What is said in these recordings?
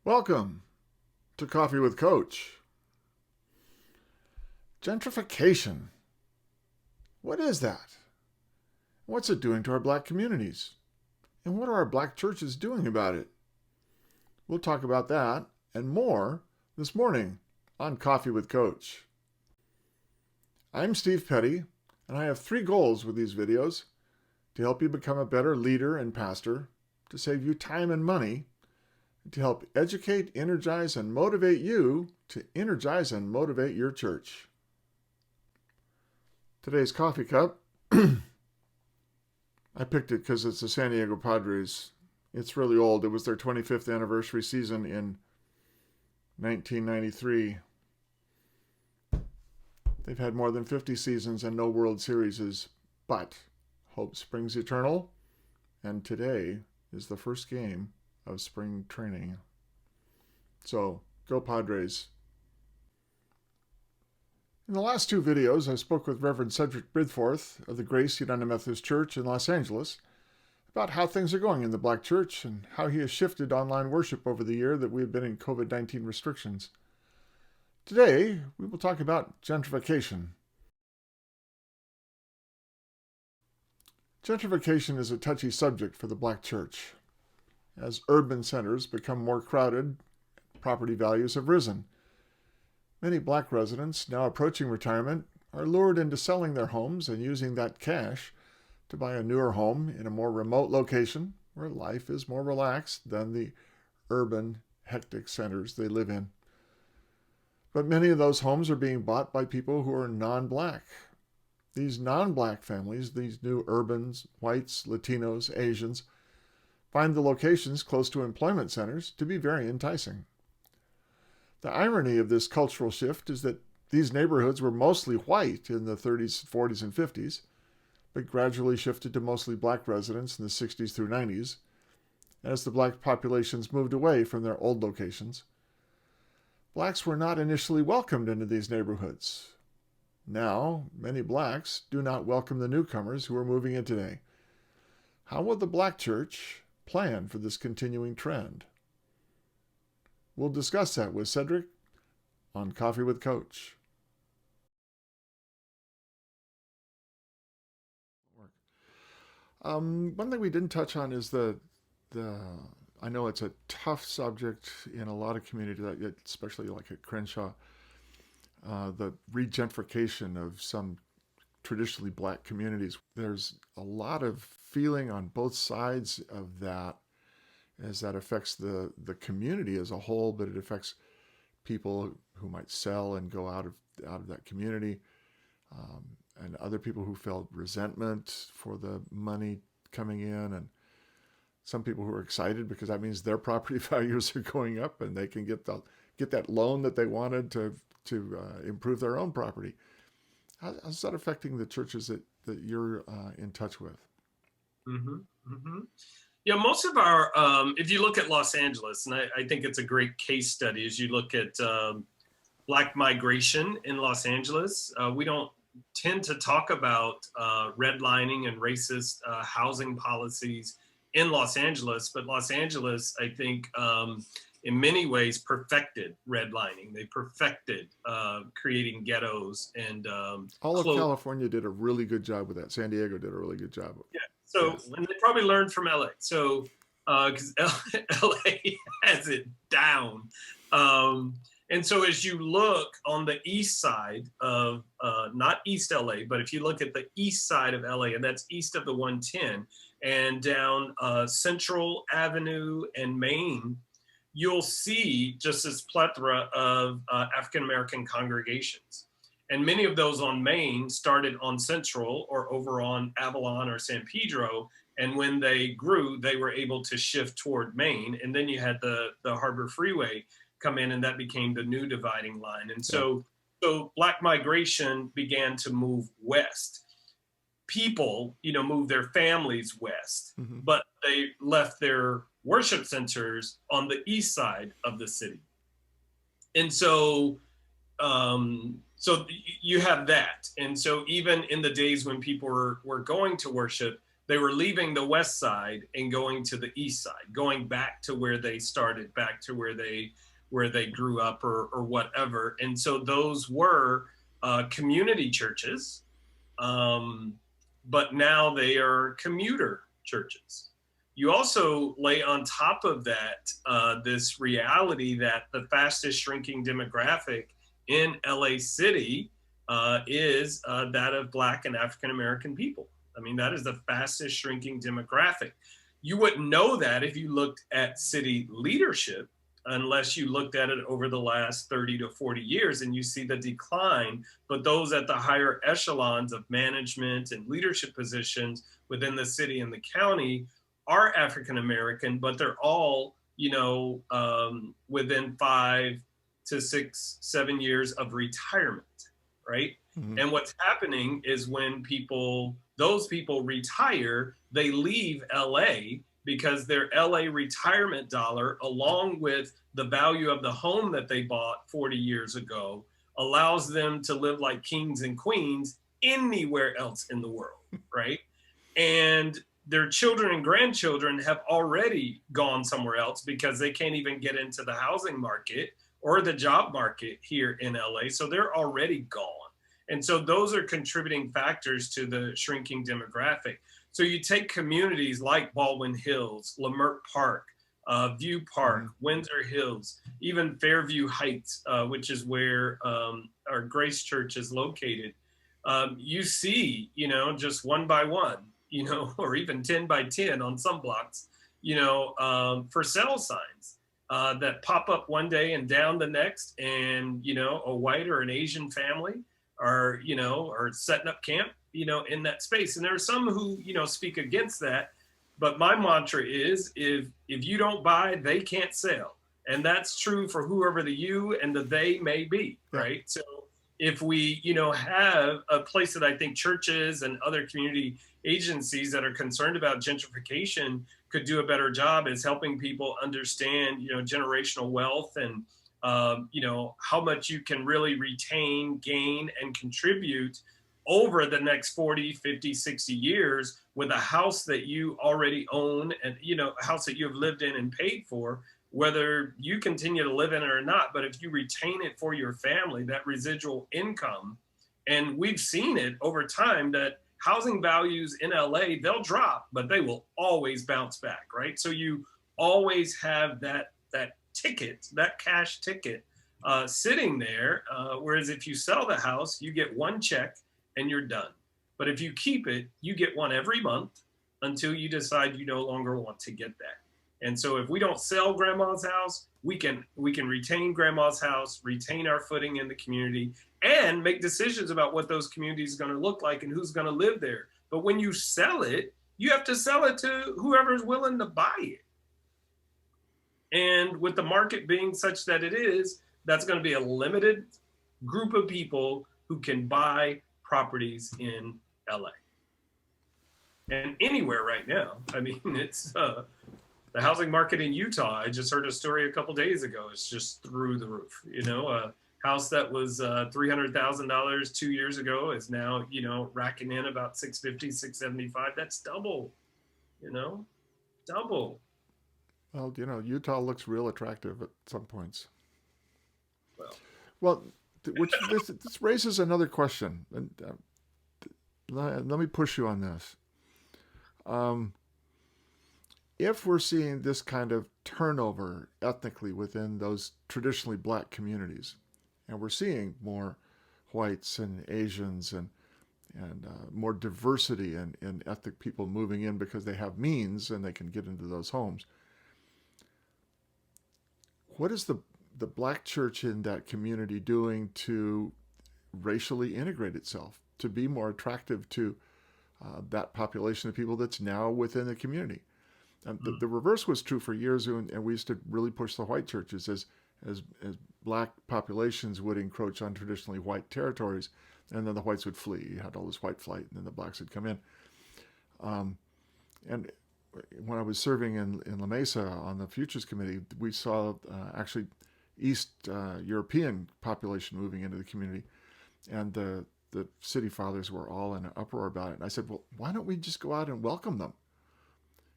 Welcome to Coffee with Coach. Gentrification. What is that? What's it doing to our black communities? And what are our black churches doing about it? We'll talk about that and more this morning on Coffee with Coach. I'm Steve Petty, and I have 3 goals with these videos: to help you become a better leader and pastor, to save you time and money, to help educate, energize, and motivate you to energize and motivate your church. Today's coffee cup, I picked it because it's the San Diego Padres. It's really old. It was their 25th anniversary season in 1993. They've had more than 50 seasons and no World Series, but hope springs eternal, and today is the first game of spring training. So, go Padres. In the last 2 videos, I spoke with Reverend Cedrick Bridgeforth of the Grace United Methodist Church in Los Angeles about how things are going in the black church and how he has shifted online worship over the year that we have been in COVID-19 restrictions. Today, we will talk about gentrification. Gentrification is a touchy subject for the black church. As urban centers become more crowded, property values have risen. Many black residents, now approaching retirement, are lured into selling their homes and using that cash to buy a newer home in a more remote location where life is more relaxed than the urban, hectic centers they live in. But many of those homes are being bought by people who are non-black. These non-black families, these new urbans, whites, Latinos, Asians, find the locations close to employment centers to be very enticing. The irony of this cultural shift is that these neighborhoods were mostly white in the 30s, 40s, and 50s, but gradually shifted to mostly black residents in the 60s through 90s, as the black populations moved away from their old locations. Blacks were not initially welcomed into these neighborhoods. Now, many blacks do not welcome the newcomers who are moving in today. How will the black church plan for this continuing trend? We'll discuss that with Cedrick on Coffee with Coach. One thing we didn't touch on is the I know it's a tough subject in a lot of communities, especially like at Crenshaw, the regentrification of some traditionally black communities. There's a lot of feeling on both sides of that, as that affects the community as a whole, but it affects people who might sell and go out of that community, and other people who felt resentment for the money coming in, and some people who are excited because that means their property values are going up and they can get that loan that they wanted to improve their own property. How's that affecting the churches that you're in touch with? Mm-hmm, mm-hmm. Yeah, most of our, if you look at Los Angeles, and I think it's a great case study, as you look at black migration in Los Angeles, we don't tend to talk about redlining and racist housing policies in Los Angeles, but Los Angeles, I think, in many ways perfected redlining. They perfected creating ghettos and all of California did a really good job with that. San Diego did a really good job. Yeah. So, yes. And they probably learned from LA. So, because LA has it down. And so as you look on the east side of, not East LA, but if you look at the east side of LA, and that's east of the 110, and down Central Avenue and Main, you'll see just this plethora of African-American congregations. And many of those on Main started on Central or over on Avalon or San Pedro. And when they grew, they were able to shift toward Main. And then you had the Harbor Freeway come in, and that became the new dividing line. And so black migration began to move west. People, move their families west, mm-hmm. but they left their worship centers on the east side of the city. And so you have that. And so even in the days when people were going to worship, They were leaving the west side and going to the east side, going back to where they started, back to where they grew up or whatever. And so those were community churches, but now they are commuter churches. You also lay on top of that this reality that the fastest shrinking demographic in LA City is that of Black and African American people. I mean, that is the fastest shrinking demographic. You wouldn't know that if you looked at city leadership, unless you looked at it over the last 30 to 40 years and you see the decline. But those at the higher echelons of management and leadership positions within the city and the county are African American, but they're all, within 5 to 6, 7 years of retirement, right? Mm-hmm. And what's happening is when those people retire, they leave LA because their LA retirement dollar, along with the value of the home that they bought 40 years ago, allows them to live like kings and queens anywhere else in the world, right? And their children and grandchildren have already gone somewhere else because they can't even get into the housing market or the job market here in LA. So they're already gone. And so those are contributing factors to the shrinking demographic. So you take communities like Baldwin Hills, Leimert Park, View Park, Windsor Hills, even Fairview Heights, which is where our Grace Church is located. You see, just one by one, or even 10 by 10 on some blocks, for sale signs that pop up one day and down the next. And, a white or an Asian family are setting up camp, in that space. And there are some who, speak against that. But my mantra is if you don't buy, they can't sell. And that's true for whoever the you and the they may be, right? So if we, have a place that I think churches and other community agencies that are concerned about gentrification could do a better job is helping people understand, generational wealth and, how much you can really retain, gain, and contribute over the next 40, 50, 60 years with a house that you already own and, a house that you have lived in and paid for, whether you continue to live in it or not. But if you retain it for your family, that residual income, and we've seen it over time that housing values in LA, they'll drop, but they will always bounce back, right? So you always have that ticket, that cash ticket sitting there. Whereas if you sell the house, you get one check and you're done. But if you keep it, you get one every month until you decide you no longer want to get that. And so if we don't sell grandma's house, we can retain grandma's house, retain our footing in the community, and make decisions about what those communities are going to look like and who's going to live there. But when you sell it, you have to sell it to whoever's willing to buy it. And with the market being such that it is, that's going to be a limited group of people who can buy properties in LA. And anywhere right now. I mean, it's the housing market in Utah. I just heard a story a couple days ago. It's just through the roof. A house that was $300,000 2 years ago is now, racking in about $650,000, $675,000. That's double, double. Well, Utah looks real attractive at some points. Well, this raises another question, and let me push you on this. If we're seeing this kind of turnover ethnically within those traditionally Black communities, and we're seeing more whites and Asians and more diversity in ethnic people moving in because they have means and they can get into those homes, what is the Black church in that community doing to racially integrate itself, to be more attractive to that population of people that's now within the community? And the reverse was true for years, and we used to really push the white churches as Black populations would encroach on traditionally white territories, and then the whites would flee. You had all this white flight, and then the Blacks would come in. And when I was serving in La Mesa on the Futures Committee, we saw actually East European population moving into the community, and the the city fathers were all in an uproar about it. And I said, well, why don't we just go out and welcome them?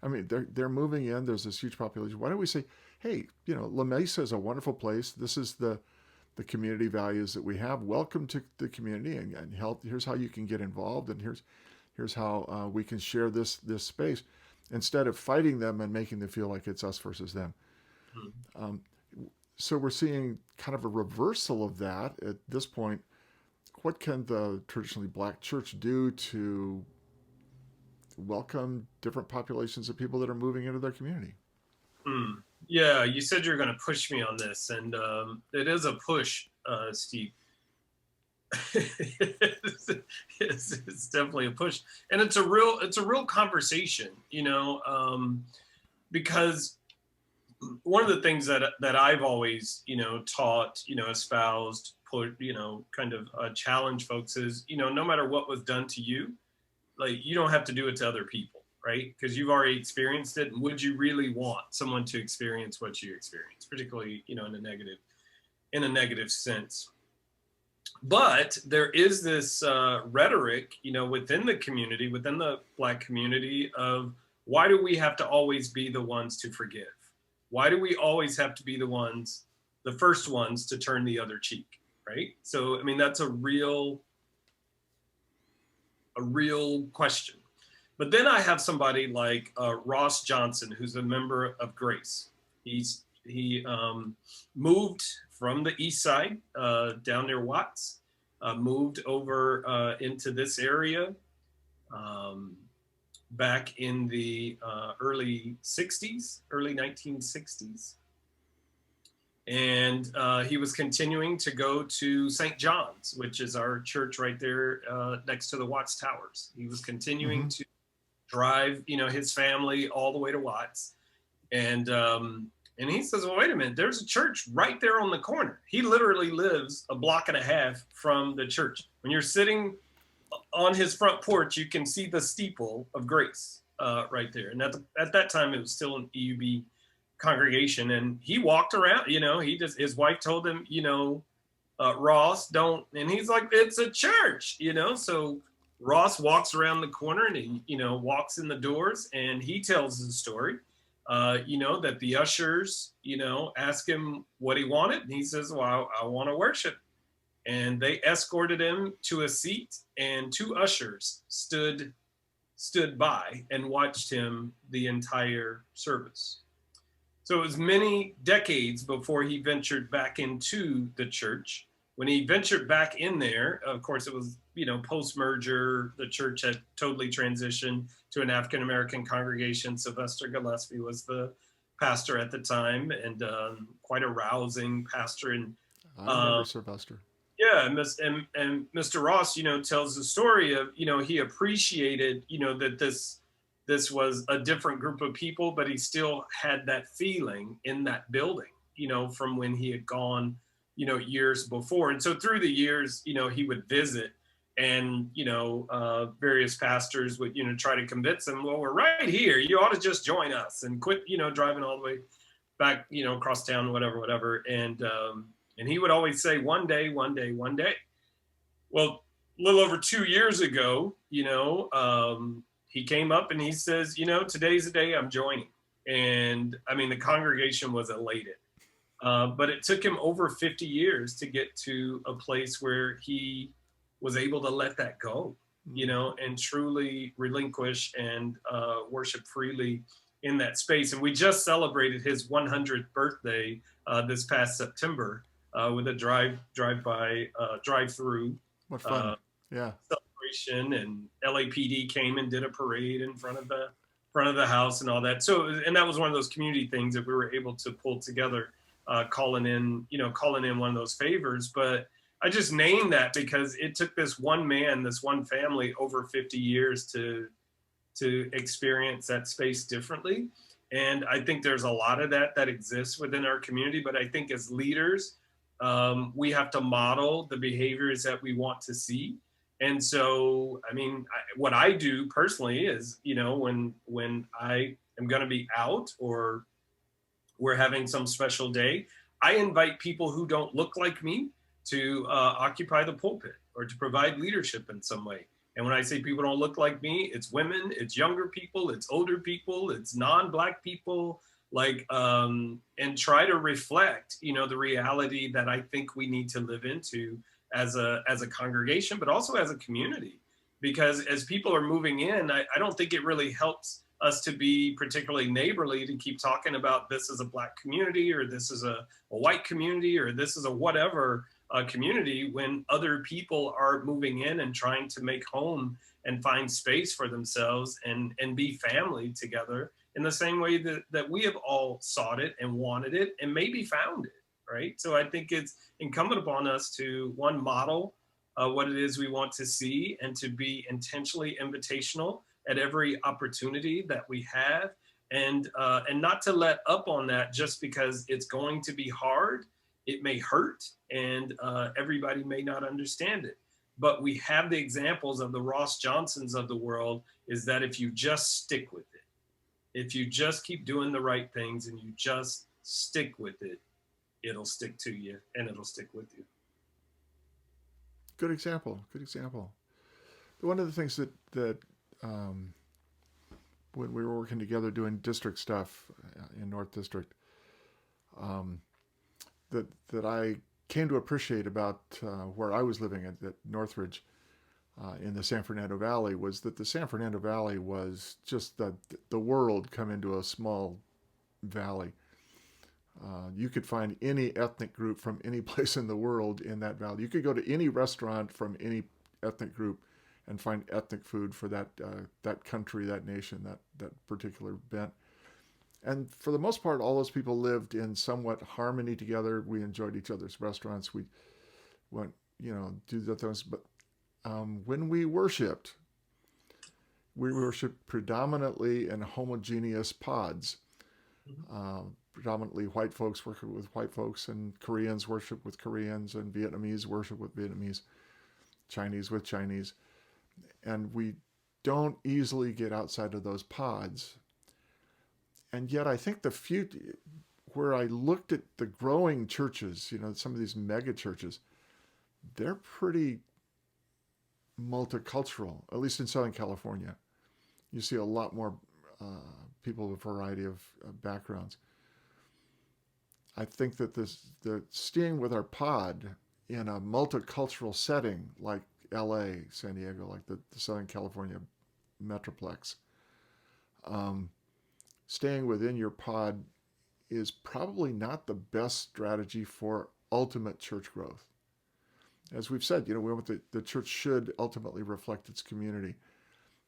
I mean, they're moving in. There's this huge population. Why don't we say, hey, La Mesa is a wonderful place. This is the community values that we have. Welcome to the community, and help. Here's how you can get involved, and here's how we can share this space, instead of fighting them and making them feel like it's us versus them. So we're seeing kind of a reversal of that at this point. What can the traditionally Black church do to welcome different populations of people that are moving into their community? Yeah, you said you're going to push me on this, and it is a push, Steve. It's definitely a push, and it's a real conversation, because one of the things that I've always taught, espoused, put, kind of challenge folks is, no matter what was done to you, like, you don't have to do it to other people, right? Because you've already experienced it. And would you really want someone to experience what you experienced, particularly, in a negative sense? But there is this rhetoric, within the community, within the Black community, of why do we have to always be the ones to forgive? Why do we always have to be the first ones to turn the other cheek, right? So, I mean, that's a real question. But then I have somebody like Ross Johnson, who's a member of Grace. He moved from the east side down near Watts, moved over into this area back in the early 1960s. And he was continuing to go to St. John's, which is our church right there next to the Watts Towers. He was continuing to drive, his family all the way to Watts. And he says, well, wait a minute, there's a church right there on the corner. He literally lives a block and a half from the church. When you're sitting on his front porch, you can see the steeple of Grace right there. And at that time, it was still an EUB congregation. And he walked around, his wife told him, Ross, don't, and he's like, it's a church, so Ross walks around the corner and he, walks in the doors, and he tells the story, that the ushers, ask him what he wanted. And he says, well, I want to worship. And they escorted him to a seat, and two ushers stood by and watched him the entire service. So it was many decades before he ventured back into the church. When he ventured back in there, of course, it was, post-merger, the church had totally transitioned to an African-American congregation. Sylvester Gillespie was the pastor at the time, and quite a rousing pastor. And I remember Sylvester. Yeah, and Mr. Ross, tells the story of, he appreciated, that this was a different group of people, but he still had that feeling in that building, from when he had gone, years before. And so through the years, he would visit, and, various pastors would, try to convince him, well, we're right here. You ought to just join us and quit, driving all the way back, across town, whatever. And he would always say, one day. Well, a little over 2 years ago, he came up and he says, today's the day I'm joining. And I mean, the congregation was elated. But it took him over 50 years to get to a place where he was able to let that go, and truly relinquish and worship freely in that space. And we just celebrated his 100th birthday this past September with a drive-through. What fun! Yeah. Celebration, and LAPD came and did a parade in front of the house and all that. So, and that was one of those community things that we were able to pull together, calling in one of those favors. But I just named that because it took this one man, this one family, over 50 years to experience that space differently. And I think there's a lot of that exists within our community. But I think as leaders, we have to model the behaviors that we want to see. And so, I mean, what I do personally is, when I am going to be out or we're having some special day, I invite people who don't look like me, to occupy the pulpit or to provide leadership in some way. And when I say people don't look like me, it's women, it's younger people, it's older people, it's non-Black people, like, and try to reflect, the reality that I think we need to live into as a congregation, but also as a community. Because as people are moving in, I don't think it really helps us to be particularly neighborly to keep talking about this is a Black community, or this is a white community, or this is a whatever community, when other people are moving in and trying to make home and find space for themselves and be family together in the same way that we have all sought it and wanted it and maybe found it, right? So I think it's incumbent upon us to, one, model what it is we want to see, and to be intentionally invitational at every opportunity that we have, and not to let up on that just because it's going to be hard. It may hurt, and everybody may not understand it. But we have the examples of the Ross Johnsons of the world, is that if you just stick with it, if you just keep doing the right things and you just stick with it, it'll stick to you and it'll stick with you. Good example. Good example. One of the things that when we were working together doing district stuff in North District, that I came to appreciate about where I was living at Northridge in the San Fernando Valley, was that the San Fernando Valley was just the world come into a small valley. You could find any ethnic group from any place in the world in that valley. You could go to any restaurant from any ethnic group and find ethnic food for that country, that nation, that particular bent. And for the most part, all those people lived in somewhat harmony together. We enjoyed each other's restaurants. We went, do the things. But when we worshiped predominantly in homogeneous pods. Predominantly white folks worship with white folks, and Koreans worship with Koreans, and Vietnamese worship with Vietnamese, Chinese with Chinese. And we don't easily get outside of those pods. And yet I think where I looked at the growing churches, some of these mega churches, they're pretty multicultural, at least in Southern California. You see a lot more people with a variety of backgrounds. I think that the staying with our pod in a multicultural setting like LA, San Diego, like the Southern California Metroplex, staying within your pod is probably not the best strategy for ultimate church growth. As we've said, we want the church should ultimately reflect its community.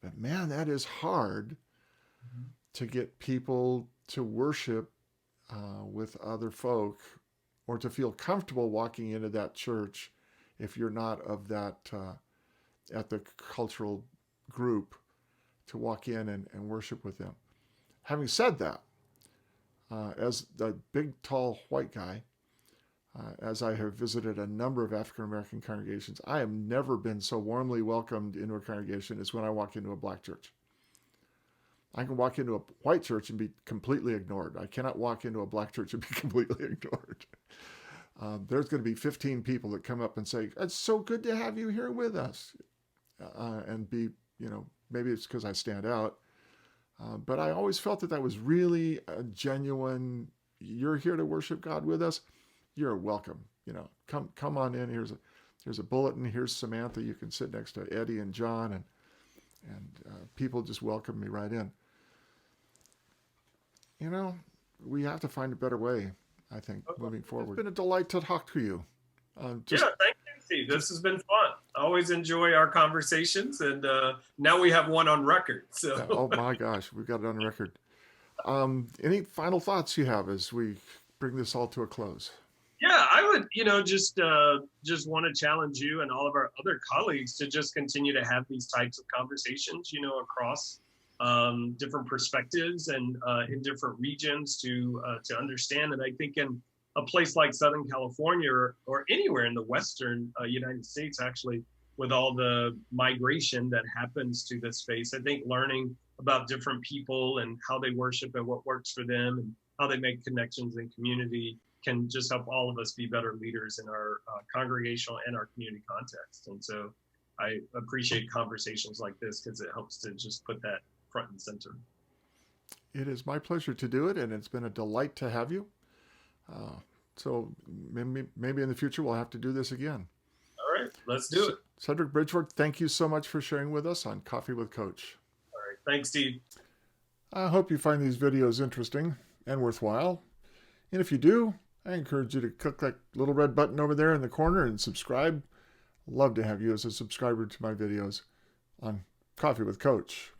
But man, that is hard to get people to worship with other folk, or to feel comfortable walking into that church if you're not of that ethnic cultural group, to walk in and worship with them. Having said that, as the big, tall, white guy, as I have visited a number of African American congregations, I have never been so warmly welcomed into a congregation as when I walk into a Black church. I can walk into a white church and be completely ignored. I cannot walk into a Black church and be completely ignored. There's going to be 15 people that come up and say, "It's so good to have you here with us," and be, maybe it's because I stand out. But I always felt that was really a genuine, you're here to worship God with us, you're welcome. Come on in. Here's a bulletin. Here's Samantha. You can sit next to Eddie and John, and people just welcome me right in. We have to find a better way, I think, moving forward. It's been a delight to talk to you. Thank you, Steve. This has been fun. I always enjoy our conversations, and now we have one on record. So. Oh my gosh, we've got it on record. Any final thoughts you have as we bring this all to a close? Yeah, I would, just want to challenge you and all of our other colleagues to just continue to have these types of conversations, across different perspectives and in different regions to understand. And I think in a place like Southern California or anywhere in the Western United States, actually, with all the migration that happens to this space, I think learning about different people and how they worship and what works for them and how they make connections in community can just help all of us be better leaders in our congregational and our community context. And so I appreciate conversations like this because it helps to just put that front and center. It is my pleasure to do it, and it's been a delight to have you. So maybe in the future we'll have to do this again. All right, let's do it. Cedrick Bridgeforth, thank you so much for sharing with us on Coffee with Coach. All right, thanks, Steve. I hope you find these videos interesting and worthwhile. And if you do, I encourage you to click that little red button over there in the corner and subscribe. Love to have you as a subscriber to my videos on Coffee with Coach.